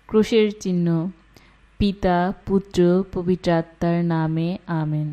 ক্রুশের চিহ্ন। পিতা, পুত্র, পবিত্র আত্মার নামে আমেন।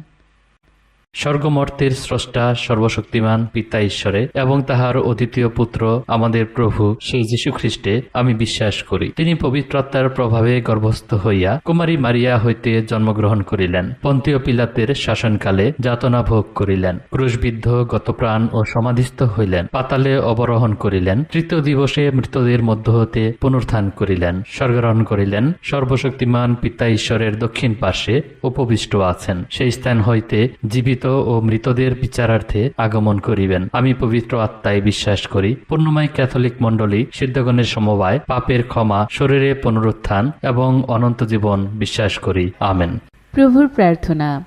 স্বর্গমর্তের স্রষ্টা সর্বশক্তিমান পিতা ঈশ্বরে এবং তাহার অদ্বিতীয় পুত্র আমাদের প্রভু সেই যীশু খ্রিস্টে আমি বিশ্বাস করি। তিনি পবিত্র আত্মার প্রভাবে গর্ভস্থ হইয়া কুমারী মারিয়া হইতে জন্মগ্রহণ করিলেন। পন্তীয় পিলাতের শাসনকালে যাতনা ভোগ করিলেন, ক্রুশবিদ্ধ, গতপ্রাণ ও সমাধিস্থ হইলেন, পাতালে অবরোহণ করিলেন, তৃতীয় দিবসে মৃতদের মধ্য হতে পুনরুত্থান করিলেন, স্বর্গারোহণ করিলেন, সর্বশক্তিমান পিতা ঈশ্বরের দক্ষিণ পার্শ্বে উপবিষ্ট আছেন। সেই স্থান হইতে জীবিত ও মৃতদের বিচারার্থে আগমন করিবেন। আমি পবিত্র আত্মায় বিশ্বাস করি, পূর্ণময় ক্যাথলিক মণ্ডলী, সিদ্ধগণের সমবায়, পাপের ক্ষমা, শরীরে পুনরুত্থান এবং অনন্ত জীবন বিশ্বাস করি। আমেন। প্রভুর প্রার্থনা।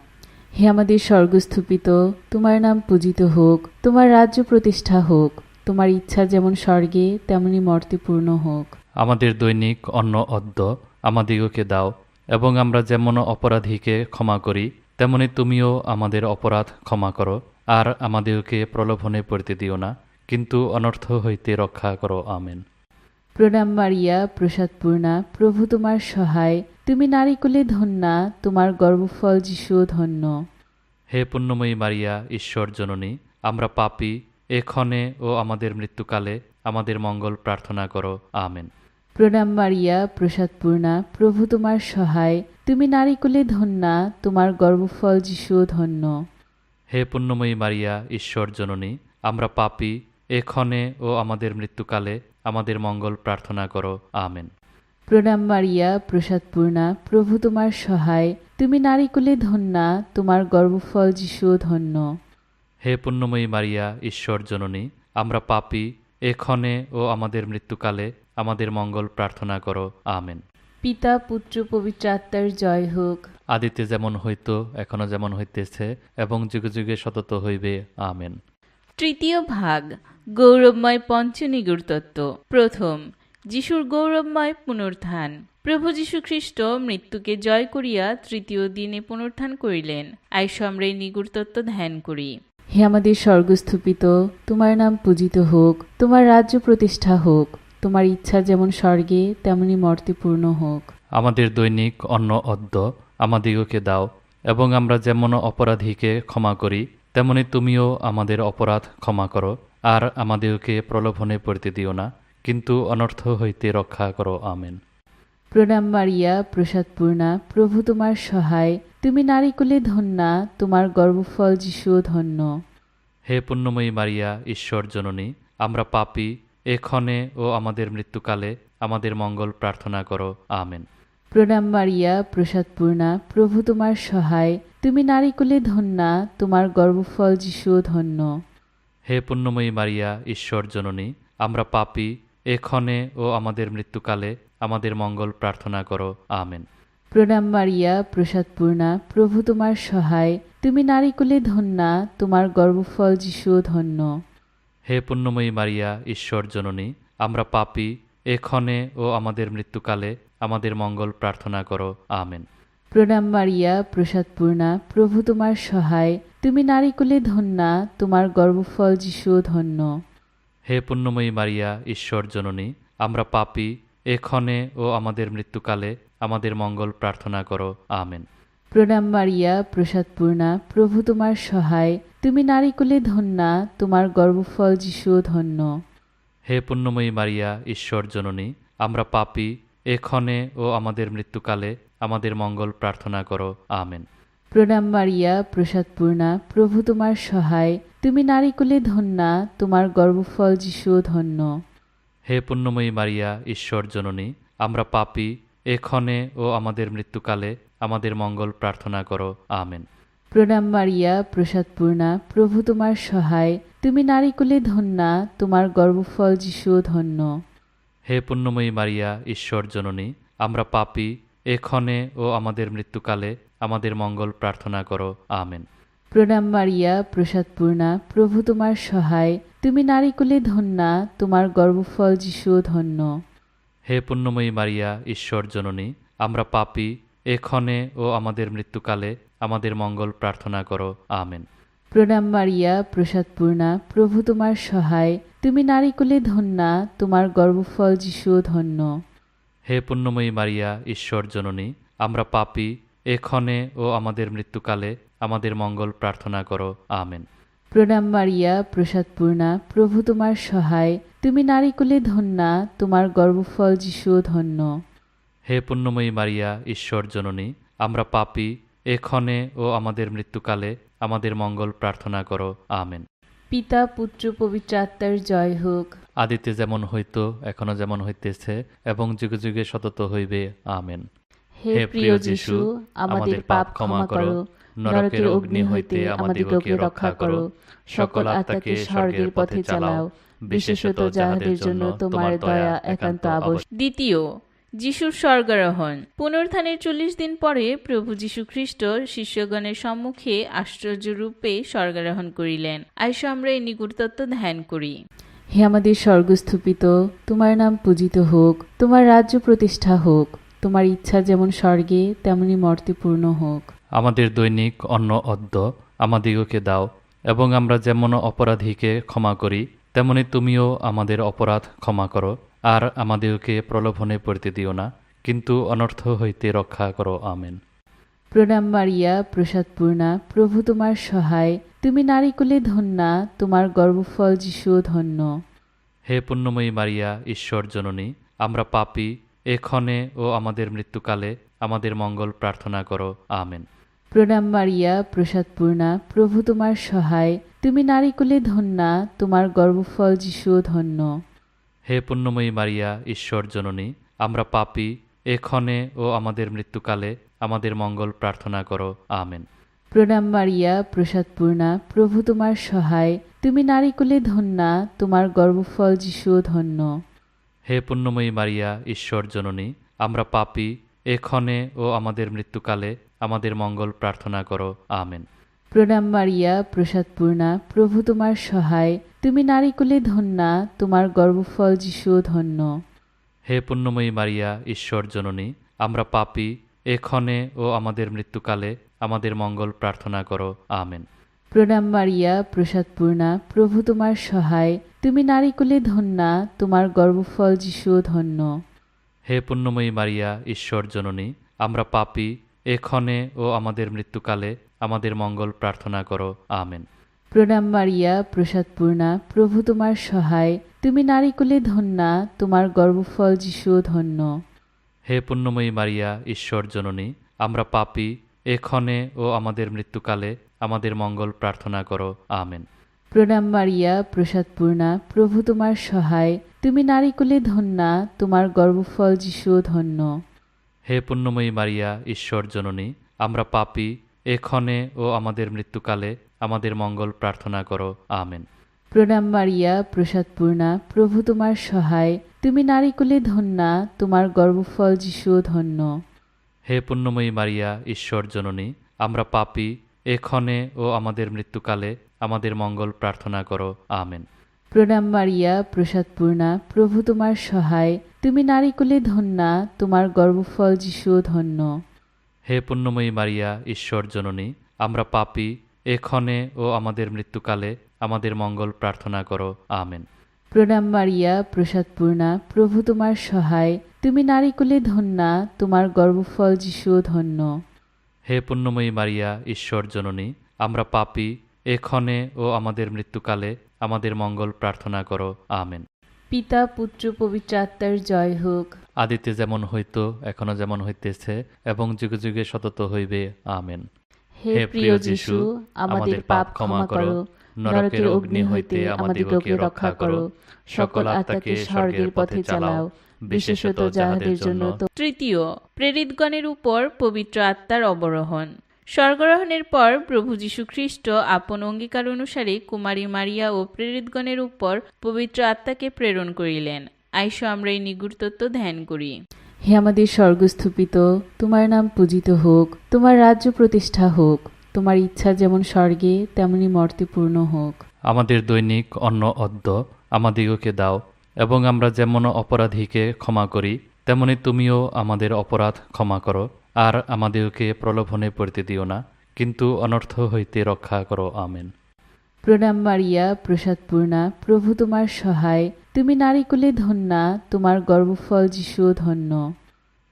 হে আমাদের স্বর্গস্থুপিত, তোমার নাম পূজিত হোক, তোমার রাজ্য প্রতিষ্ঠা হোক, তোমার ইচ্ছা যেমন স্বর্গে তেমনি মর্তে পূর্ণ হোক। আমাদের দৈনিক অন্ন অদ্য আমাদিগকে দাও, এবং আমরা যেমন অপরাধীকে ক্ষমা করি তেমনি তুমিও আমাদের অপরাধ ক্ষমা করো। আর আমাদিগকে প্রলোভনে পড়িতে দিও না, কিন্তু অনর্থ হইতে রক্ষা করো। আমেন। প্রণাম মারিয়া, প্রসাদপূর্ণা, প্রভু তোমার সহায়, তুমি নারীকুলে ধন্যা, তোমার গর্ভফল যিশু ধন্য। হে পুণ্যময়ী মারিয়া, ঈশ্বর জননী, আমরা পাপী, এক্ষণে ও আমাদের মৃত্যুকালে আমাদের মঙ্গল প্রার্থনা করো। আমেন। প্রণাম মারিয়া, প্রসাদপূর্ণা, প্রভু তোমার সহায়, তুমি নারীকুলে ধন্যা, তোমার গর্ভফল যিশু ধন্য। হে পুণ্যময়ী মারিয়া, ঈশ্বর জননী, আমরা পাপী, এক্ষণে ও আমাদের মৃত্যুকালে আমাদের মঙ্গল প্রার্থনা করো। আমেন। প্রণাম মারিয়া, প্রসাদপূর্ণা, প্রভু তোমার সহায়, তুমি নারীকুলে ধন্যা, তোমার গর্ভফল যিশু ধন্য। হে পুণ্যময়ী মারিয়া, ঈশ্বর জননী, আমরা পাপী, এক্ষণে ও আমাদের মৃত্যুকালে আমাদের মঙ্গল প্রার্থনা করো। আমেন। পিতা, পুত্র, পবিত্র আত্মার জয় হোক। আদিতে যেমন হইত, এখনো যেমন হইতেছে, এবং যুগে যুগে সতত হইবে। আমেন। তৃতীয় ভাগ, গৌরবময় পঞ্চনিগুর তত্ত্ব। প্রথম, যিশুর গৌরবময় পুনরুত্থান। প্রভু যীশু খ্রিস্ট মৃত্যুকে জয় করিয়া তৃতীয় দিনে পুনরুত্থান করিলেন। আইস আমরা এই নিগুর তত্ত্ব ধ্যান করি। হে আমাদের স্বর্গস্থুপিত, তোমার নাম পূজিত হোক, তোমার রাজ্য প্রতিষ্ঠা হোক, তোমার ইচ্ছা যেমন স্বর্গে তেমনি মর্তে পূর্ণ হোক। আমাদের দৈনিক অন্ন অদ্য আমাদিগকে দাও, এবং আমরা যেমন অপরাধীকে ক্ষমা করি তেমনি তুমিও আমাদের অপরাধ ক্ষমা করো। আর আমাদিগকে প্রলোভনে পড়িতে দিও না, কিন্তু অনর্থ হইতে রক্ষা করো। আমেন। প্রণাম মারিয়া, প্রসাদপূর্ণা, প্রভু তোমার সহায়, তুমি নারীকুলে ধন্যা, তোমার গর্ভফল যিশু ধন্য। হে পুণ্যময়ী মারিয়া, ঈশ্বর জননী, আমরা পাপী, এক্ষণে ও আমাদের মৃত্যুকালে আমাদের মঙ্গল প্রার্থনা করো। আমেন। প্রণাম মারিয়া, প্রসাদপূর্ণা, প্রভু তোমার সহায়, তুমি নারীকুলে ধন্যা, তোমার গর্ভফল যিশু ধন্য। হে পুণ্যময়ী মারিয়া, ঈশ্বর জননী, আমরা পাপী, এক্ষণে ও আমাদের মৃত্যুকালে আমাদের মঙ্গল প্রার্থনা করো। আমেন। প্রণাম মারিয়া, প্রসাদপূর্ণা, প্রভু তোমার সহায়, তুমি নারীকুলে ধন্যা, তোমার গর্ভফল যিশু ধন্য। হে পুণ্যময়ী মারিয়া, ঈশ্বর জননী, আমরা পাপী, এক্ষণে ও আমাদের মৃত্যুকালে আমাদের মঙ্গল প্রার্থনা করো। আমেন। প্রণাম মারিয়া, প্রসাদপূর্ণা, প্রভু তোমার সহায়, তুমি নারীকুলে ধন্যা, তোমার গর্ভফল যিশু ধন্য। হে পুণ্যময়ী মারিয়া, ঈশ্বর জননী, আমরা পাপী, এক্ষণে ও আমাদের মৃত্যুকালে আমাদের মঙ্গল প্রার্থনা করো। আমেন। প্রণাম মারিয়া, প্রসাদপূর্ণা, প্রভু তোমার সহায়, তুমি নারীকুলে ধন্যা, তোমার গর্ভফল যিশু ধন্য। হে পুণ্যময়ী মারিয়া, ঈশ্বর জননী, আমরা পাপী, এক্ষণে ও আমাদের মৃত্যুকালে আমাদের মঙ্গল প্রার্থনা করো। আমেন। প্রণাম মারিয়া, প্রসাদপূর্ণা, প্রভু তোমার সহায়, তুমি নারীকুলে ধন্যা, তোমার গর্ভফল যিশু ধন্য। হে পুণ্যময়ী মারিয়া, ঈশ্বর জননী, আমরা পাপী, এক্ষণে ও আমাদের মৃত্যুকালে আমাদের মঙ্গল প্রার্থনা করো। আমেন। প্রণাম মারিয়া, প্রসাদপূর্ণা, প্রভু তোমার সহায়, তুমি নারীকুলে ধন্যা, তোমার গর্ভফল যিশু ধন্য। হে পুণ্যময়ী মারিয়া, ঈশ্বর জননী, আমরা পাপী, এক্ষণে ও আমাদের মৃত্যুকালে আমাদের মঙ্গল প্রার্থনা করো। আমেন। প্রণাম মারিয়া, প্রসাদপূর্ণা, প্রভু তোমার সহায়, তুমি নারীকুলে ধন্যা, তোমার গর্ভফল যিশু ধন্য। হে পুণ্যময়ী মারিয়া, ঈশ্বর জননী, আমরা পাপী, এক্ষণে ও আমাদের মৃত্যুকালে আমাদের মঙ্গল প্রার্থনা করো। আমেন। প্রণাম মারিয়া, প্রসাদপূর্ণা, প্রভু তোমার সহায়, তুমি নারীকুলে ধন্যা, তোমার গর্ভফল যিশু ধন্য। হে পুণ্যময়ী মারিয়া, ঈশ্বর জননী, আমরা পাপী, এক্ষণে ও আমাদের মৃত্যুকালে আমাদের মঙ্গল প্রার্থনা করো। আমেন। প্রণাম মারিয়া, প্রসাদপূর্ণা, প্রভু তোমার সহায়। তুমি নারীকুলে ধন্যা, তোমার গর্ভফল যিশুও ধন্য। হে পুণ্যময়ী মারিয়া, ঈশ্বর জননী, আমরা পাপী, এক্ষণে ও আমাদের মৃত্যুকালে আমাদের মঙ্গল প্রার্থনা করো। আমেন। পিতা, পুত্র, পবিত্র আত্মার জয় হোক। আদিতে যেমন হইত, এখনো যেমন হইতেছে, এবং যুগে যুগে সতত হইবে। আমেন। হে প্রিয় যিশু, আমাদের পাপ ক্ষমা করো, নরকের অগ্নি হইতে আমাদিগকে রক্ষা করো, সকল আত্মাকে স্বর্গের পথে চালাও, বিশেষত যাহাদের জন্য তোমার দয়া একান্ত আবশ্যক। দ্বিতীয়, যিশুর স্বর্গারোহণ। পুনরুত্থানের 40 দিন পরে প্রভু যীশু খ্রিস্ট শিষ্যগণের সম্মুখে আশ্চর্যরূপে স্বর্গারোহণ করিলেন। আইসো আমরা এই নিগুড় তত্ত্ব ধ্যান করি। হে আমাদের স্বর্গস্থ, তোমার নাম পূজিত হোক, তোমার রাজ্য প্রতিষ্ঠা হোক, তোমার ইচ্ছা যেমন স্বর্গে তেমনি মর্তে পূর্ণ হোক। আমাদের দৈনিক অন্ন অদ্য আমাদিগকে দাও, এবং আমরা যেমন অপরাধীকে ক্ষমা করি, তেমনি তুমিও আমাদের অপরাধ ক্ষমা করো। আর আমাদিগকে প্রলোভনে পড়িতে দিও না, কিন্তু অনর্থ হইতে রক্ষা করো। আমেন। প্রণাম মারিয়া, প্রসাদপূর্ণা, প্রভু তোমার সহায়। তুমি নারীকুলে ধন্যা, তোমার গর্ভফল যিশুও ধন্য। হে পুণ্যময়ী মারিয়া, ঈশ্বর জননী, আমরা পাপী, এক্ষণে ও আমাদের মৃত্যুকালে আমাদের মঙ্গল প্রার্থনা করো। আমেন। প্রণাম মারিয়া, প্রসাদপূর্ণা, প্রভু তোমার সহায়। তুমি নারীকুলে ধন্যা, তোমার গর্ভফল যিশুও ধন্য। হে পুণ্যময়ী মারিয়া, ঈশ্বর জননী, আমরা পাপী, এক্ষণে ও আমাদের মৃত্যুকালে আমাদের মঙ্গল প্রার্থনা করো। আমেন। প্রণাম মারিয়া, প্রসাদপূর্ণা, প্রভু তোমার সহায়। তুমি নারীকুলে ধন্যা, তোমার গর্ভফল যিশুও ধন্য। হে পুণ্যময়ী মারিয়া, ঈশ্বর জননী, আমরা পাপী, এক্ষণে ও আমাদের মৃত্যুকালে আমাদের মঙ্গল প্রার্থনা করো। আমেন। প্রণাম মারিয়া, প্রসাদপূর্ণা, প্রভু তোমার সহায়। তুমি নারীকুলে ধন্যা, তোমার গর্ভফল যিশুও ধন্য। হে পুণ্যময়ী মারিয়া, ঈশ্বর জননী, আমরা পাপী, এক্ষণে ও আমাদের মৃত্যুকালে আমাদের মঙ্গল প্রার্থনা করো। আমেন। প্রণাম মারিয়া, প্রসাদপূর্ণা, প্রভু তোমার সহায়। তুমি নারীকুলে ধন্যা, তোমার গর্ভফল যিশুও ধন্য। হে পুণ্যময়ী মারিয়া, ঈশ্বর জননী, আমরা পাপী, এক্ষণে ও আমাদের মৃত্যুকালে আমাদের মঙ্গল প্রার্থনা করো। আমেন। প্রণাম মারিয়া, প্রসাদপূর্ণা, প্রভু তোমার সহায়। তুমি নারীকুলে ধন্যা, তোমার গর্ভফল যিশুও ধন্য। হে পুণ্যময়ী মারিয়া, ঈশ্বর জননী, আমরা পাপী, এক্ষণে ও আমাদের মৃত্যুকালে আমাদের মঙ্গল প্রার্থনা করো। আমেন। প্রণাম মারিয়া, প্রসাদপূর্ণা, প্রভু তোমার সহায়। তুমি নারীকুলে ধন্যা, তোমার গর্ভফল যিশুও ধন্য। হে পুণ্যময়ী মারিয়া, ঈশ্বর জননী, আমরা পাপী, এক্ষণে ও আমাদের মৃত্যুকালে আমাদের মঙ্গল প্রার্থনা করো। আমেন। প্রণাম মারিয়া, প্রসাদপূর্ণা, প্রভু তোমার সহায়। তুমি নারীকুলে ধন্যা, তোমার গর্ভফল যিশুও ধন্য। হে পুণ্যময়ী মারিয়া, ঈশ্বর জননী, আমরা পাপী, এক্ষণে ও আমাদের মৃত্যুকালে আমাদের মঙ্গল প্রার্থনা করো। আমেন। প্রণাম মারিয়া, প্রসাদপূর্ণা, প্রভু তোমার সহায়। তুমি নারীকুলে ধন্যা, তোমার গর্ভফল যিশুও ধন্য। হে পুণ্যময়ী মারিয়া, ঈশ্বর জননী, আমরা পাপী, এক্ষণে ও আমাদের মৃত্যুকালে আমাদের মঙ্গল প্রার্থনা করো। আমেন। প্রণাম মারিয়া, প্রসাদপূর্ণা, প্রভু তোমার সহায়। তুমি নারীকুলে ধন্যা, তোমার গর্ভফল যিশুও ধন্য। হে পুণ্যময়ী মারিয়া, ঈশ্বর জননী, আমরা পাপী, এক্ষণে ও আমাদের মৃত্যুকালে আমাদের মঙ্গল প্রার্থনা করো। আমেন। পিতা, পুত্র, পবিত্র আত্মার জয় হোক। আদিতে যেমন হইত, এখনো যেমন হইতেছে, এবং যুগে যুগে সতত হইবে। আমেন। হে প্রিয় যিশু, আমাদের পাপ ক্ষমা করো, নরকের অগ্নি হইতে আমাদিগকে রক্ষা করো, সকল আত্মাকে স্বর্গের পথে চালাও, বিশেষত যাহাদের জন্য। তৃতীয়, প্রেরিতগণের উপর পবিত্র আত্মার অবরোহণ। স্বর্গারোহণের পর প্রভু যীশু খ্রিস্ট আপন অঙ্গীকার অনুসারে কুমারী মারিয়া ও প্রেরিতগণের উপর পবিত্র আত্মাকে প্রেরণ করিলেন। আইসো আমরা এই নিগুড় তত্ত্ব ধ্যান করি। হে আমাদের স্বর্গস্থ পিতা, তোমার নাম পূজিত হোক, তোমার রাজ্য প্রতিষ্ঠা হোক, তোমার ইচ্ছা যেমন স্বর্গে তেমনি মর্তে পূর্ণ হোক। আমাদের দৈনিক অন্ন অদ্য আমাদিগকে দাও, এবং আমরা যেমন অপরাধীকে ক্ষমা করি, তেমনি তুমিও আমাদের অপরাধ ক্ষমা করো। আর আমাদিগকে প্রলোভনে পড়িতে দিও না, কিন্তু অনর্থ হইতে রক্ষা করো। আমেন। প্রণাম মারিয়া, প্রসাদপূর্ণা, প্রভু তোমার সহায়। তুমি নারীকুলে ধন্যা, তোমার গর্ভফল যিশুও ধন্য।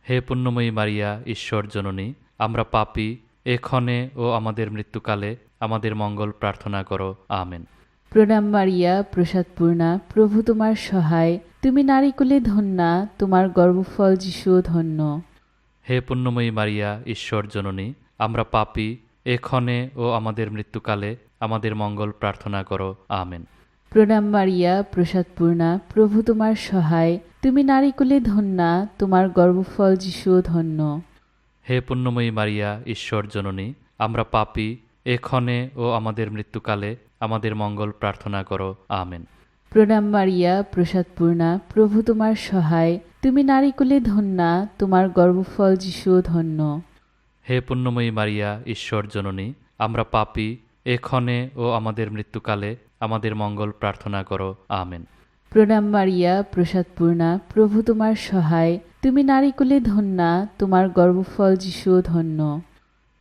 হে পুণ্যময়ী মারিয়া, ঈশ্বর জননী, আমরা পাপী, এক্ষণে ও আমাদের মৃত্যুকালে আমাদের মঙ্গল প্রার্থনা করো। আমেন। প্রণাম মারিয়া, প্রসাদপূর্ণা, প্রভু তোমার সহায়। তুমি নারীকুলে ধন্যা, তোমার গর্ভফল যিশুও ধন্য। হে পুণ্যময়ী মারিয়া, ঈশ্বর জননী, আমরা পাপী, এক্ষণে ও আমাদের মৃত্যুকালে আমাদের মঙ্গল প্রার্থনা করো। আমেন। প্রণাম মারিয়া, প্রসাদপূর্ণা, প্রভু তোমার সহায়। তুমি নারীকুলে ধন্যা, তোমার গর্ভফল যিশুও ধন্য। হে পুণ্যময়ী মারিয়া, ঈশ্বর জননী, আমরা পাপী, এক্ষণে ও আমাদের মৃত্যুকালে আমাদের মঙ্গল প্রার্থনা করো। আমেন। প্রণাম মারিয়া, প্রসাদপূর্ণা, প্রভু তোমার সহায়। তুমি নারীকুলে ধন্যা, তোমার গর্ভফল যিশুও ধন্য। হে পুণ্যময়ী মারিয়া, ঈশ্বর জননী, আমরা পাপী, এক্ষণে ও আমাদের মৃত্যুকালে আমাদের মঙ্গল প্রার্থনা করো। আমেন। প্রণাম মারিয়া, প্রসাদপূর্ণা, প্রভু তোমার সহায়। তুমি নারীকুলে ধন্যা, তোমার গর্ভফল যিশুও ধন্য।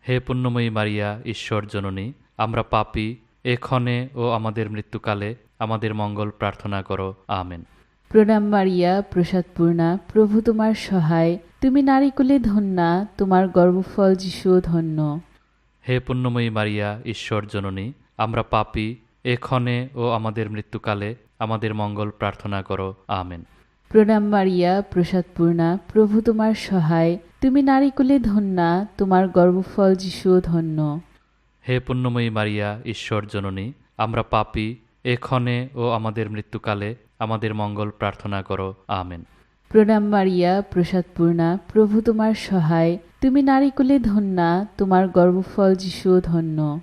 হে পুণ্যময়ী মারিয়া, ঈশ্বর জননী, আমরা পাপী, এক্ষণে ও আমাদের মৃত্যুকালে আমাদের মঙ্গল প্রার্থনা করো। আমেন। প্রণাম মারিয়া, প্রসাদপূর্ণা, প্রভু তোমার সহায়। তুমি নারীকুলে ধন্যা, তোমার গর্ভফল যিশুও ধন্য। হে পুণ্যময়ী মারিয়া, ঈশ্বর জননী, আমরা পাপী, এক্ষণে ও আমাদের মৃত্যুকালে আমাদের মঙ্গল প্রার্থনা করো। আমেন। প্রণাম মারিয়া, প্রসাদপূর্ণা, প্রভু তোমার সহায়। তুমি নারীকুলে ধন্যা, তোমার গর্ভফল যিশুও ধন্য। হে পুণ্যময়ী মারিয়া, ঈশ্বর জননী, আমরা পাপী, এক্ষণে ও আমাদের মৃত্যুকালে আমাদের মঙ্গল প্রার্থনা করো। আমেন। প্রণাম মারিয়া, প্রসাদপূর্ণা, প্রভু তোমার সহায়। তুমি নারীকুলে ধন্যা, তোমার গর্ভফল যিশুও ধন্য।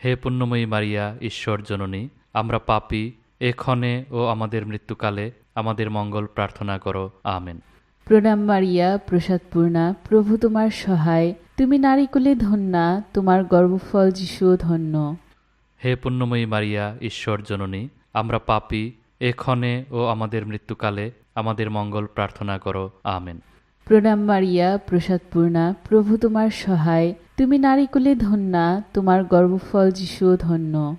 হে পুণ্যময়ী মারিয়া, ঈশ্বর জননী, আমরা পাপী, এক্ষণে ও আমাদের মৃত্যুকালে আমাদের মঙ্গল প্রার্থনা করো। আমেন। প্রণাম মারিয়া, প্রসাদপূর্ণা, প্রভু তোমার সহায়। তুমি নারীকুলে ধন্যা, তোমার গর্ভফল যিশুও ধন্য। হে পুণ্যময়ী মারিয়া, ঈশ্বর জননী, আমরা পাপী, এক্ষণে ও আমাদের মৃত্যুকালে আমাদের মঙ্গল প্রার্থনা করো। আমেন। প্রণাম মারিয়া, প্রসাদপূর্ণা, প্রভু তোমার সহায়। তুমি নারীকুলে ধন্যা, তোমার গর্ভফল যিশুও ধন্য।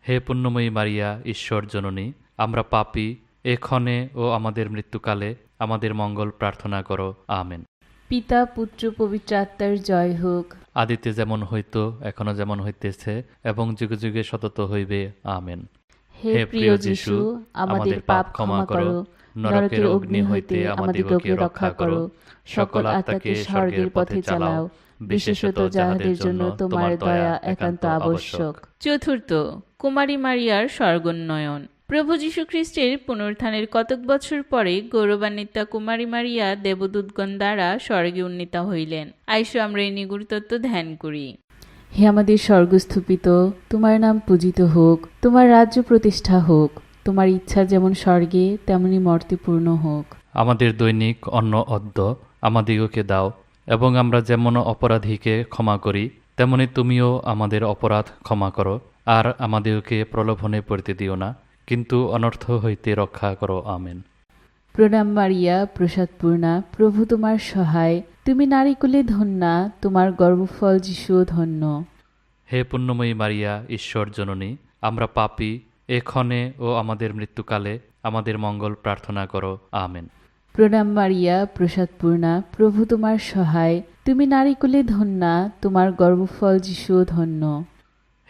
হে পুণ্যময়ী মারিয়া, ঈশ্বর জননী, আমরা পাপী, এক্ষণে ও আমাদের মৃত্যুকালে আমাদের মঙ্গল প্রার্থনা করো। আমেন। পিতা, পুত্র, পবিত্র আত্মার জয় হোক। আদিতে যেমন হইত, এখনো যেমন হইতেছে, এবং যুগে যুগে সতত হইবে। আমেন। হে প্রিয় যিশু, আমাদের পাপ ক্ষমা করো, নরকের অগ্নি হইতে আমাদিগকে রক্ষা করো, সকল আত্মাকে স্বর্গের পথে চালাও, বিশেষত যাহাদের জন্য তোমার দয়া একান্ত আবশ্যক। চতুর্থ, কুমারী মারিয়ার স্বর্গোন্নয়ন। প্রভু যীশু খ্রিস্টের পুনরুত্থানের কতক বছর পরে গৌরবান্বিতা কুমারী মারিয়া দেবদূতগণ দ্বারা স্বর্গে উন্নীতা হইলেন। আইসো আমরা এই নিগুড় তত্ত্ব ধ্যান করি। হে আমাদের স্বর্গস্থ পিতা, তোমার নাম পূজিত হোক, তোমার রাজ্য প্রতিষ্ঠা হোক, তোমার ইচ্ছা যেমন স্বর্গে তেমনি মর্তে পূর্ণ হোক। আমাদের দৈনিক অন্ন অদ্য আমাদিগকে দাও, এবং আমরা যেমন অপরাধীকে ক্ষমা করি, তেমনি তুমিও আমাদের অপরাধ ক্ষমা করো, আর আমাদিগকে প্রলোভনে পড়তে দিও না, কিন্তু অনর্থ হইতে রক্ষা করো। আমেন। প্রণাম মারিয়া, প্রসাদপূর্ণা, প্রভু তোমার সহায়। তুমি নারীকুলে ধন্যা, তোমার গর্ভফল যিশুও ধন্য। হে পুণ্যময়ী মারিয়া, ঈশ্বর জননী, আমরা পাপী, এক্ষণে ও আমাদের মৃত্যুকালে আমাদের মঙ্গল প্রার্থনা করো। আমেন। প্রণাম মারিয়া, প্রসাদপূর্ণা, প্রভু তোমার সহায়। তুমি নারীকুলে ধন্যা, তোমার গর্ভফল যিশুও ধন্য।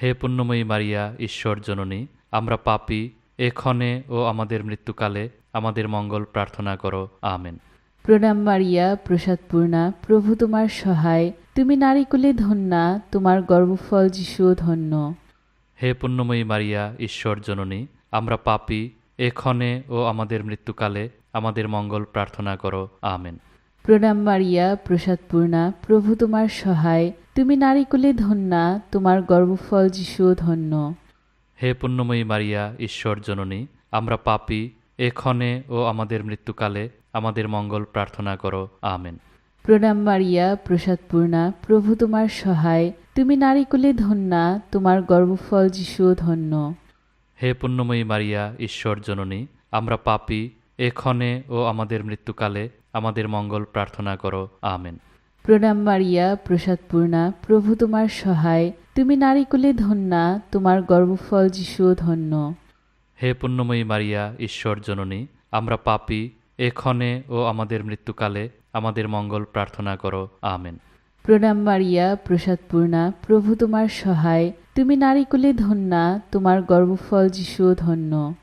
হে পুণ্যময়ী মারিয়া, ঈশ্বর জননী, আমরা পাপী, এক্ষণে ও আমাদের মৃত্যুকালে আমাদের মঙ্গল প্রার্থনা করো। আমেন। প্রণাম মারিয়া, প্রসাদপূর্ণা, প্রভু তোমার সহায়। তুমি নারীকুলে ধন্যা, তোমার গর্ভফল যিশুও ধন্য। হে পুণ্যময়ী মারিয়া, ঈশ্বর জননী, আমরা পাপী, এক্ষণে ও আমাদের মৃত্যুকালে আমাদের মঙ্গল প্রার্থনা করো। আমেন। প্রণাম মারিয়া, প্রসাদপূর্ণা, প্রভু তোমার সহায়। তুমি নারীকুলে ধন্যা, তোমার গর্ভফল যিশুও ধন্য। হে পুণ্যময়ী মারিয়া, ঈশ্বর জননী, আমরা পাপী, এক্ষণে ও আমাদের মৃত্যুকালে আমাদের মঙ্গল প্রার্থনা করো। আমেন। প্রণাম মারিয়া, প্রসাদপূর্ণা, প্রভু তোমার সহায়। তুমি নারীকুলে ধন্যা, তোমার গর্ভফল যিশুও ধন্য। হে পুণ্যময়ী মারিয়া, ঈশ্বর জননী, আমরা পাপী, এক্ষণে ও আমাদের মৃত্যুকালে আমাদের মঙ্গল প্রার্থনা করো। আমেন। প্রণাম মারিয়া, প্রসাদপূর্ণা, প্রভু তোমার সহায়। তুমি নারীকুলে ধন্যা, তোমার গর্ভফল যিশুও ধন্য। হে পুণ্যময়ী মারিয়া, ঈশ্বর জননী, আমরা পাপী, এক্ষণে ও আমাদের মৃত্যুকালে আমাদের মঙ্গল প্রার্থনা করো। আমেন। প্রণাম মারিয়া, প্রসাদপূর্ণা, প্রভু তোমার সহায়, তুমি নারীকুলে ধন্যা, তোমার গর্ভফল যিশুও ধন্য।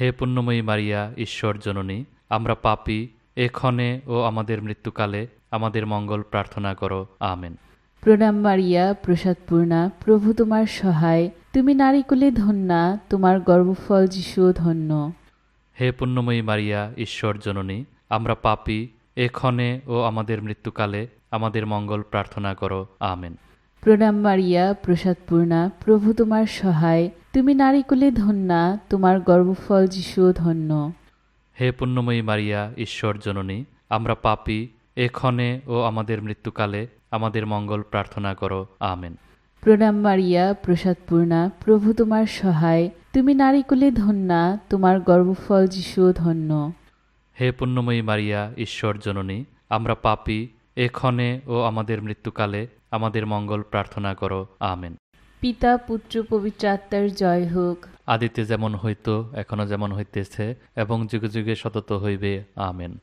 হে পুণ্যময়ী মারিয়া, ঈশ্বর জননী, আমরা পাপী, এক্ষণে ও আমাদের মৃত্যুকালে আমাদের মঙ্গল প্রার্থনা করো। আমেন। প্রণাম মারিয়া, প্রসাদপূর্ণা, প্রভু তোমার সহায়, তুমি নারীকুলে ধন্যা, তোমার গর্ভফল যিশুও ধন্য। হে পুণ্যময়ী মারিয়া, ঈশ্বর জননী, আমরা পাপী, এক্ষণে ও আমাদের মৃত্যুকালে আমাদের মঙ্গল প্রার্থনা করো। আমেন। প্রণাম মারিয়া, প্রসাদপূর্ণা, প্রভু তোমার সহায়, তুমি নারীকুলে ধন্যা, তোমার গর্ভফল যিশুও ধন্য। হে পুণ্যময়ী মারিয়া, ঈশ্বর জননী, আমরা পাপী, এক্ষণে ও আমাদের মৃত্যুকালে আমাদের মঙ্গল প্রার্থনা করো। আমেন। প্রণাম মারিয়া, প্রসাদপূর্ণা, প্রভু তোমার সহায়, তুমি নারীকুলে ধন্যা, তোমার গর্ভফল যিশুও ধন্য। হে পুণ্যময়ী মারিয়া, ঈশ্বর জননী, আমরা পাপী, এক্ষণে ও আমাদের মৃত্যুকালে আমাদের মঙ্গল প্রার্থনা করো। আমেন। পিতা, পুত্র, পবিত্র আত্মার জয় হোক। আদিতে যেমন হইত, এখনো যেমন হইতেছে, এবং যুগে যুগে সতত হইবে। আমেন।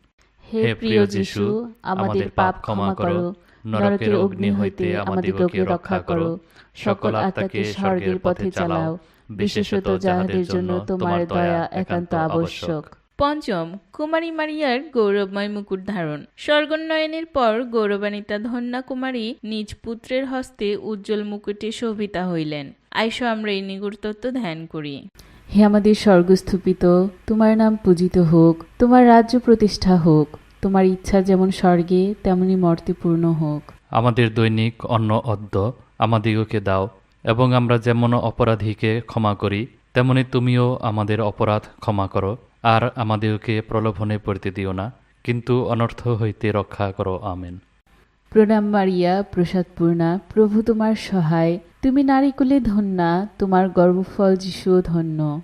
হে প্রিয় যিশু, আমাদের পাপ ক্ষমা করো, নরকের অগ্নি হইতে আমাদিগকে রক্ষা করো, সকল আত্মাকে স্বর্গের পথে চালাও, বিশেষত যাহাদের জন্য তোমার দয়া একান্ত আবশ্যক। পঞ্চম, কুমারী মারিয়ার গৌরবময় মুকুট ধারণ। স্বর্গোন্নয়নের পর গৌরবান্বিতা ধন্যা কুমারী নিজ পুত্রের হস্তে উজ্জ্বল মুকুটে শোভিতা হইলেন। আইসো আমরা এই নিগুড় তত্ত্ব ধ্যান করি। হে আমাদের স্বর্গস্থ পিতা, তোমার নাম পূজিত হোক, তোমার রাজ্য প্রতিষ্ঠা হোক, তোমার ইচ্ছা যেমন স্বর্গে তেমনি মর্তে পূর্ণ হোক। আমাদের দৈনিক অন্ন অদ্য আমাদিগকে দাও, এবং আমরা যেমন অপরাধীকে ক্ষমা করি, তেমনি তুমিও আমাদের অপরাধ ক্ষমা করো, আর আমাদিগকে প্রলোভনে পড়তে দিও না, কিন্তু অনর্থ হইতে রক্ষা করো। আমেন। প্রণাম মারিয়া, প্রসাদপূর্ণা, প্রভু তোমার সহায়, তুমি নারীকুলে ধন্যা, তোমার গর্ভফল যিশুও ধন্য।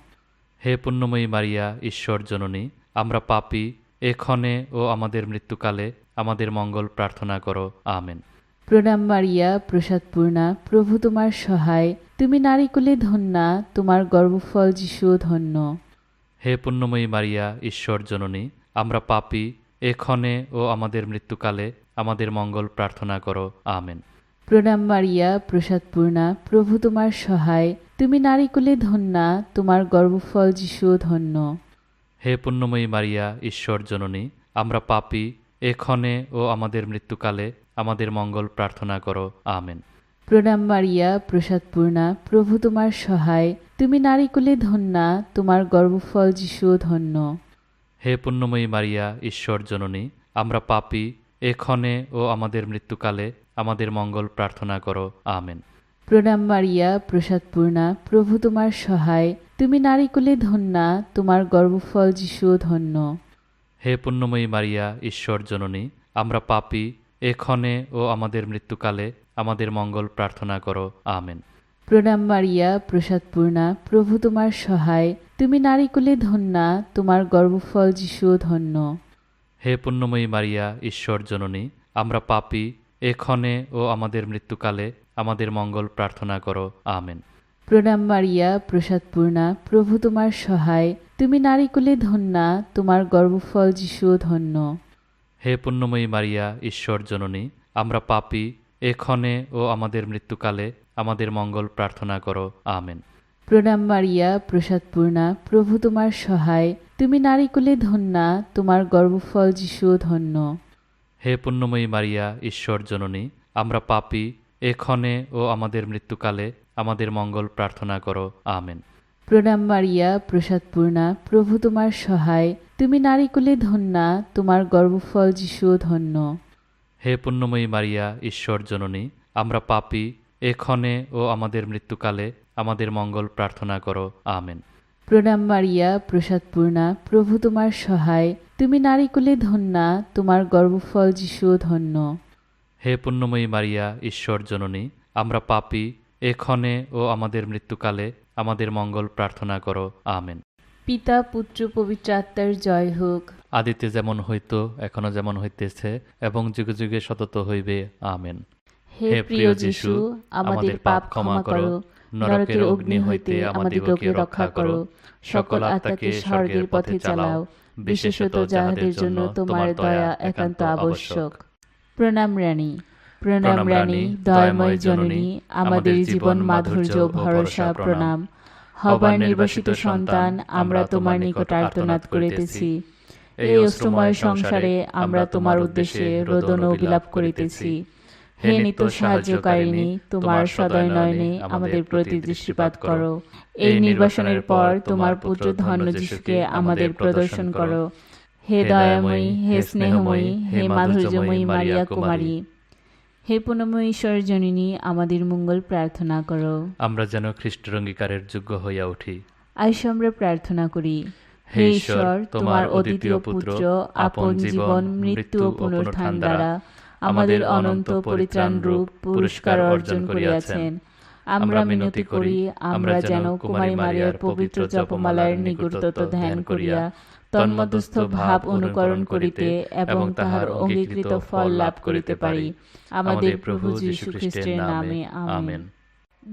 হে পুণ্যময়ী মারিয়া, ঈশ্বর জননী, আমরা পাপী, এক্ষণে ও আমাদের মৃত্যুকালে আমাদের মঙ্গল প্রার্থনা করো। আমেন। প্রণাম মারিয়া, প্রসাদপূর্ণা, প্রভু তোমার সহায়, তুমি নারীকুলে ধন্যা, তোমার গর্ভফল যিশুও ধন্য। হে পুণ্যময়ী মারিয়া, ঈশ্বর জননী, আমরা পাপী, এক্ষণে ও আমাদের মৃত্যুকালে আমাদের মঙ্গল প্রার্থনা করো। আমেন। প্রণাম মারিয়া, প্রসাদপূর্ণা, প্রভু তোমার সহায়, তুমি নারীকুলে ধন্যা, তোমার গর্ভফল যিশুও ধন্য। হে পুণ্যময়ী মারিয়া, ঈশ্বর জননী, আমরা পাপী, এক্ষণে ও আমাদের মৃত্যুকালে আমাদের মঙ্গল প্রার্থনা করো। আমেন। প্রণাম মারিয়া, প্রসাদপূর্ণা, প্রভু তোমার সহায়, তুমি নারীকুলে ধন্যা, তোমার গর্ভফল যিশুও ধন্য। হে পুণ্যময়ী মারিয়া, ঈশ্বর জননী, আমরা পাপী, এক্ষণে ও আমাদের মৃত্যুকালে আমাদের মঙ্গল প্রার্থনা করো। আমেন। প্রণাম মারিয়া, প্রসাদপূর্ণা, প্রভু তোমার সহায়, তুমি নারীকুলে ধন্যা, তোমার গর্ভফল যিশুও ধন্য। হে পুণ্যময়ী মারিয়া, ঈশ্বর জননী, আমরা পাপী, এক্ষণে ও আমাদের মৃত্যুকালে আমাদের মঙ্গল প্রার্থনা করো। আমেন। প্রণাম মারিয়া, প্রসাদপূর্ণা, প্রভু তোমার সহায়, তুমি নারীকুলে ধন্যা, তোমার গর্ভফল যিশুও ধন্য। হে পুণ্যময়ী মারিয়া, ঈশ্বর জননী, আমরা পাপী, এক্ষণে ও আমাদের মৃত্যুকালে আমাদের মঙ্গল প্রার্থনা করো। আমেন। প্রণাম মারিয়া, প্রসাদপূর্ণা, প্রভু তোমার সহায়, তুমি নারীকুলে ধন্যা, তোমার গর্ভফল যিশুও ধন্য। হে পুণ্যময়ী মারিয়া, ঈশ্বর জননী, আমরা পাপী, এক্ষণে ও আমাদের মৃত্যুকালে আমাদের মঙ্গল প্রার্থনা করো। আমেন। প্রণাম মারিয়া, প্রসাদপূর্ণা, প্রভু তোমার সহায়, তুমি নারীকুলে ধন্যা, তোমার গর্ভফল যিশুও ধন্য। হে পুণ্যময়ী মারিয়া, ঈশ্বর জননী, আমরা পাপী, এক্ষণে ও আমাদের মৃত্যুকালে আমাদের মঙ্গল প্রার্থনা করো। আমেন। প্রণাম মারিয়া, প্রসাদপূর্ণা, প্রভু তোমার সহায়, তুমি নারীকুলে ধন্যা, তোমার গর্ভফল যিশুও ধন্য। হে পুণ্যময়ী মারিয়া, ঈশ্বর জননী, আমরা পাপী, এক্ষণে ও আমাদের মৃত্যুকালে আমাদের মঙ্গল প্রার্থনা করো। আমেন। প্রণাম মারিয়া, প্রসাদপূর্ণা, প্রভু তোমার সহায়, তুমি নারীকুলে ধন্যা, তোমার গর্ভফল যিশুও ধন্য। হে পুণ্যময়ী মারিয়া, ঈশ্বর জননী, আমরা পাপী, এক্ষণে ও আমাদের মৃত্যুকালে আমাদের মঙ্গল প্রার্থনা করো। আমেন। পিতা, পুত্র, পবিত্র আত্মার জয় হোক। আদিতে যেমন হইত, এখনো যেমন হইতেছে, এবং যুগে যুগে সতত হইবে। আমেন। হে প্রিয় যিশু, আমাদের পাপ ক্ষমা করো, নরকের অগ্নি হইতে আমাদিগকে রক্ষা করো, সকল আত্মাকে স্বর্গের পথে চালাও, বিশেষত যাহাদের জন্য তোমার দয়া একান্ত আবশ্যক। প্রণাম রানী, প্রণাম রানী, দয়াময় জননী, আমাদের জীবন মাধুর্য ভরসা প্রণাম। হবার নির্বাসিত সন্তান, আমরা তোমার নিকট আর্তনাদ করিতেছি। এই অশ্রুময় সংসারে আমরা তোমার উদ্দেশ্যে রোদন ও বিলাপ করিতেছি। হে নিত্য সাহায্যকারিণী, তোমার সদয় নয়নে আমাদের প্রতি দৃষ্টিপাত করো। এই নির্বাসনের পর তোমার পুত্র ধন্য যিশুকে আমাদের প্রদর্শন করো। হে দয়াময়ী, হে স্নেহময়ী, হে মাধুর্যময়ী মারিয়া কুমারী, হে পুণ্যময়ী ঈশ্বর জননী, আমাদের মঙ্গল প্রার্থনা করো। আমরা যেন খ্রিস্টের অঙ্গীকারের যোগ্য হইয়া উঠি। আইসো আমরা প্রার্থনা করি। হে ঈশ্বর, তোমার অদ্বিতীয় পুত্র আপন জীবন, মৃত্যু ও পুনরুত্থান দ্বারা আমাদের অনন্ত পরিত্রাণ রূপ পুরস্কার অর্জন করিয়াছেন। আমরা মিনতি করি, আমরা যেন কুমারী মারিয়ার পবিত্র জপমালার নিগুড়তত্ত্ব ধ্যান করিয়া তন্মধ্যস্থ ভাব অনুকরণ করিতে এবং তাহার অঙ্গীকৃত ফল লাভ করিতে পারি। আমাদের প্রভু যীশু খ্রিস্টের নামে আমেন।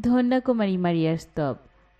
ধন্য কুমারী মারিয়ার স্তব।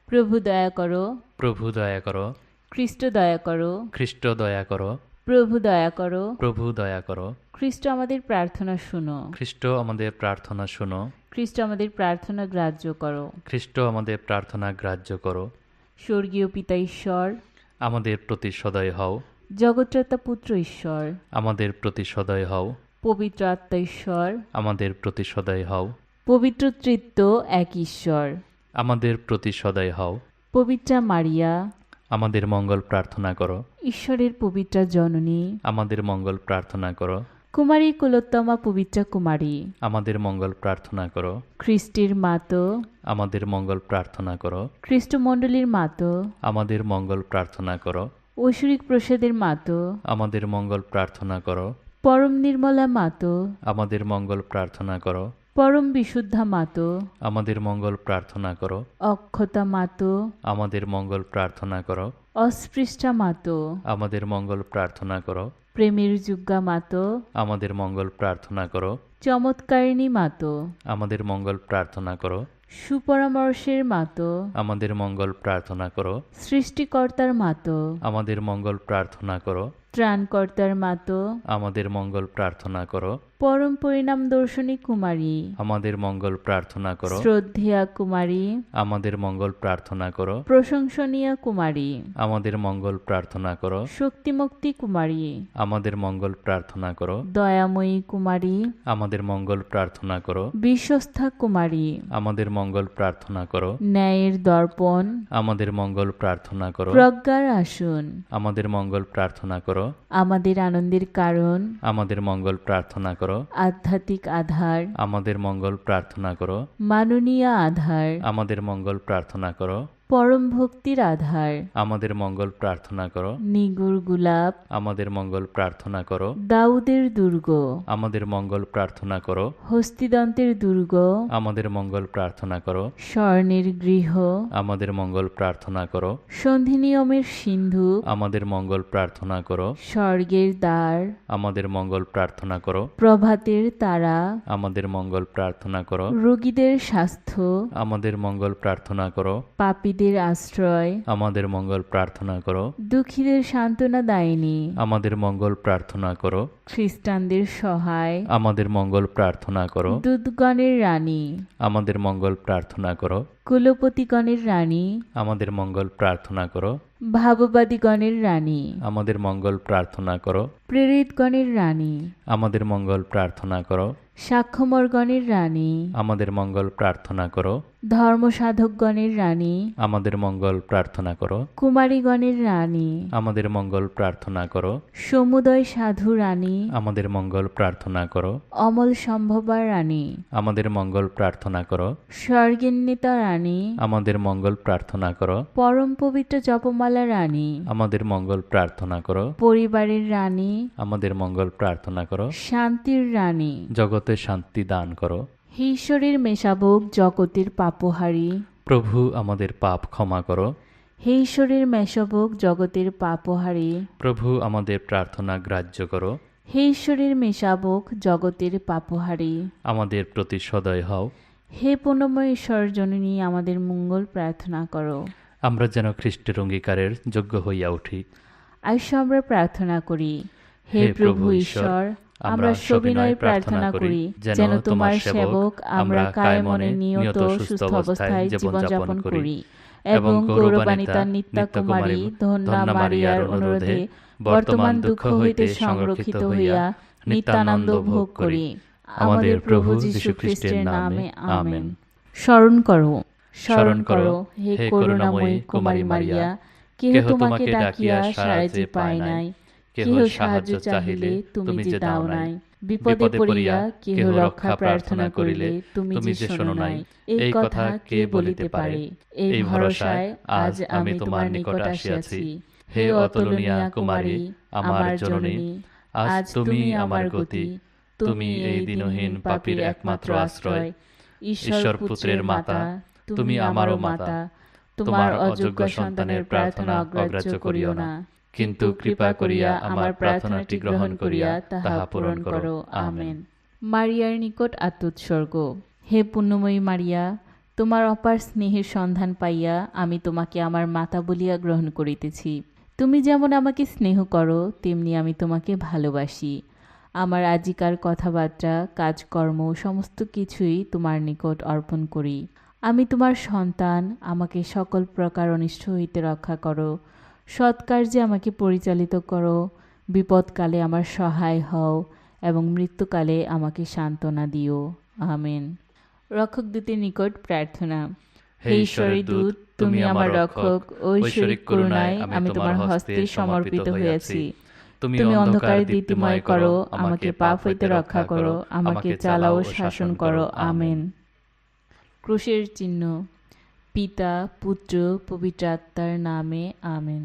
প্রভু দয়া করো, প্রভু দয়া করো, খ্রিস্ট দয়া করো, খ্রিস্ট দয়া করো, প্রভু দয়া করো, প্রভু দয়া করো। খ্রিস্ট আমাদের প্রার্থনা শুনো, খ্রিস্ট আমাদের প্রার্থনা শুনো, খ্রিস্ট আমাদের প্রার্থনা গ্রাহ্য করো। খ্রিস্ট আমাদের প্রার্থনা গ্রাহ্য করো। স্বর্গীয় পিতা ঈশ্বর, আমাদের প্রতি সদয় হও। জগৎত্রাতা পুত্র ঈশ্বর, আমাদের প্রতি সদয় হও। পবিত্র আত্মা ঈশ্বর, আমাদের প্রতি সদয় হও। পবিত্র তৃত্ব এক ঈশ্বর, আমাদের প্রতি সদয় হও। পবিত্রা মারিয়া, আমাদের মঙ্গল প্রার্থনা করো। ঈশ্বরের পবিত্রা জননী, আমাদের মঙ্গল প্রার্থনা করো। কুমারী কুলোত্তমা পবিত্রা কুমারী, আমাদের মঙ্গল প্রার্থনা করো। খ্রিস্টের মাতো, আমাদের মঙ্গল প্রার্থনা করো। খ্রিস্টমণ্ডলীর মাতো, আমাদের মঙ্গল প্রার্থনা করো। ঐশ্বরিক প্রসাদের মাতো, আমাদের মঙ্গল প্রার্থনা করো। পরম নির্মলা মাতো, আমাদের মঙ্গল প্রার্থনা করো। পরম বিশুদ্ধা মাতো, আমাদের মঙ্গল প্রার্থনা করো। অক্ষতা মাতো, আমাদের মঙ্গল প্রার্থনা করো। অস্পৃষ্টা মাতো, আমাদের মঙ্গল প্রার্থনা করো। প্রেমের যুগ্গা মাতো, আমাদের মঙ্গল প্রার্থনা করো। চমৎকারিণী মাতো, আমাদের মঙ্গল প্রার্থনা করো। সুপরামর্শের মাতো, আমাদের মঙ্গল প্রার্থনা করো। সৃষ্টিকর্তার মাতো, আমাদের মঙ্গল প্রার্থনা করো। ত্রাণকর্তার মাতো, আমাদের মঙ্গল প্রার্থনা করো। পরম পরিণাম দর্শনী কুমারী, আমাদের মঙ্গল প্রার্থনা করো। শ্রদ্ধেয়া কুমারী, আমাদের মঙ্গল প্রার্থনা করো। প্রশংসনীয় কুমারী, আমাদের মঙ্গল প্রার্থনা করো। শক্তিমুক্তি কুমারী, আমাদের মঙ্গল প্রার্থনা করো। দয়াময়ী কুমারী, আমাদের মঙ্গল প্রার্থনা করো। বিশ্বস্থা কুমারী, আমাদের মঙ্গল প্রার্থনা করো। ন্যায়ের দর্পণ, আমাদের মঙ্গল প্রার্থনা করো। প্রজ্ঞার আসন, আমাদের মঙ্গল প্রার্থনা করো। আমাদের আনন্দের কারণ, আমাদের মঙ্গল প্রার্থনা করো। আধ্যাত্মিক আধার, আমাদের মঙ্গল প্রার্থনা করো। মাননীয় আধার, আমাদের মঙ্গল প্রার্থনা করো। পরম ভক্তির আধার, আমাদের মঙ্গল প্রার্থনা করো। নিগুড় গোলাপ, আমাদের মঙ্গল প্রার্থনা করো। দাউদের দুর্গ, আমাদের মঙ্গল প্রার্থনা করো। হস্তিদন্তের দুর্গ, আমাদের মঙ্গল প্রার্থনা করো। স্বর্ণের গৃহ, আমাদের মঙ্গল প্রার্থনা করো। সন্ধিনিয়মের সিন্ধু, আমাদের মঙ্গল প্রার্থনা করো। স্বর্গের দ্বার, আমাদের মঙ্গল প্রার্থনা করো। প্রভাতের তারা, আমাদের মঙ্গল প্রার্থনা করো। রোগীদের স্বাস্থ্য, আমাদের মঙ্গল প্রার্থনা করো। পাপীদের আশ্রয়, আমাদের মঙ্গল প্রার্থনা করো। দুঃখীদের সান্ত্বনা দায়িনী, আমাদের মঙ্গল প্রার্থনা করো। খ্রিস্টানদের সহায়, আমাদের মঙ্গল প্রার্থনা করো। দূতগণের রানী, আমাদের মঙ্গল প্রার্থনা করো। কুলপতিগণের রানী, আমাদের মঙ্গল প্রার্থনা করো। ভাববাদীগণের রানী, আমাদের মঙ্গল প্রার্থনা করো। প্রেরিতগণের রানী, আমাদের মঙ্গল প্রার্থনা করো। সাক্ষ্যমরগণের রানী, আমাদের মঙ্গল প্রার্থনা করো। ধর্মসাধকগণের রানী, আমাদের মঙ্গল প্রার্থনা করো। কুমারীগণের রানী, আমাদের মঙ্গল প্রার্থনা করো। সমুদয় সাধু রানী, আমাদের মঙ্গল প্রার্থনা করো। অমল সম্ভবা রানী, আমাদের মঙ্গল প্রার্থনা করো। স্বর্গেন্বিতা রানী, আমাদের মঙ্গল প্রার্থনা করো। পরম পবিত্র জপমালা রানী, আমাদের মঙ্গল প্রার্থনা করো। পরিবারের রানী, আমাদের মঙ্গল প্রার্থনা করো। শান্তির রানী, জগতে শান্তি দান করো। হে ঈশ্বরের মেষাবক, জগতের পাপহারী, প্রভু আমাদের পাপ ক্ষমা করো। হে ঈশ্বরের মেষাবক, জগতের পাপহারী, প্রভু আমাদের প্রার্থনা গ্রাহ্য করো। হে ঈশ্বরের মেষাবক, জগতের পাপহারী, আমাদের প্রতি সদয় হও। হে পুণ্যময় ঈশ্বর জননী, আমাদের মঙ্গল প্রার্থনা করো। আমরা যেন খ্রিস্টের অঙ্গীকারের যোগ্য হইয়া উঠি। আইসো আমরা প্রার্থনা করি। হে প্রভু ঈশ্বর, আমরা সবিনয় প্রার্থনা করি যেন তোমার সেবক আমরা কায় মনে নিয়ত সুস্থ অবস্থায় জীবনযাপন করি এবং গৌরবান্বিতা নিত্যা কুমারী ধন্যা মারিয়ার অনুরোধে বর্তমান দুঃখ হইতে সংরক্ষিত হইয়া নিত্যানন্দ ভোগ করি। আমাদের প্রভু যীশু খ্রিস্টের নামে আমেন। স্মরণ করো, স্মরণ করো হে করুণাময়ী কুমারী মারিয়া, কেহ তোমাকে ডাকিয়া সাহায্য পায় নাই, কেহ সাহায্য চাহিলে তুমি যে দাও নাই, বিপদে পড়িয়া কেহ রক্ষা প্রার্থনা করিলে তুমি যে শোনো নাই। এই কথা কে বলিতে পারে? এই ভরসায় আজ আমি তোমার নিকট আসিয়াছি। হে অতুলনীয়া কুমারী, আমার জননী, আজ তুমি আমার গতি, তুমি এই দিনহীন পাপীর একমাত্র আশ্রয়। ঈশ্বর পুত্রের মাতা, তুমি আমারও মাতা। তোমার অযোগ্য সন্তানের প্রার্থনা অগ্রাহ্য করিও না, কিন্তু কৃপা করিয়া আমার প্রার্থনাটি গ্রহণ করিয়া তাহা পূরণ করো। আমেন। মারিয়ার নিকট আত্মোৎসর্গ। হে পুণ্যময়ী মারিয়া, তোমার অপার স্নেহের সন্ধান পাইয়া আমি তোমাকে আমার মাতা বলিয়া গ্রহণ করিতেছি। তুমি যেমন আমাকে স্নেহ করো, তেমনি আমি তোমাকে ভালোবাসি। আমার আজিকার কথাবার্তা, কাজকর্ম সমস্ত কিছুই তোমার নিকট অর্পণ করি। আমি তোমার সন্তান, আমাকে সকল প্রকার অনিষ্ট হইতে রক্ষা করো। সৎকার্যে আমাকে পরিচালিত করো, বিপদকালে আমার সহায় হও এবং মৃত্যুকালে আমাকে সান্ত্বনা দিও। আমেন। রক্ষক দূতের নিকট প্রার্থনা। হে ঈশ্বরের দূত, তুমি আমার রক্ষক, ঐশ্বরিক করুণায় আমি তোমার হস্তে সমর্পিত হইয়াছি। তুমি অন্ধকার দীপ্তিময় করো, আমাকে পাপ হইতে রক্ষা করো, আমাকে চালাও ও শাসন করো। আমেন। ক্রুশের চিহ্ন। পিতা, পুত্র, পবিত্র আত্মার নামে। আমেন।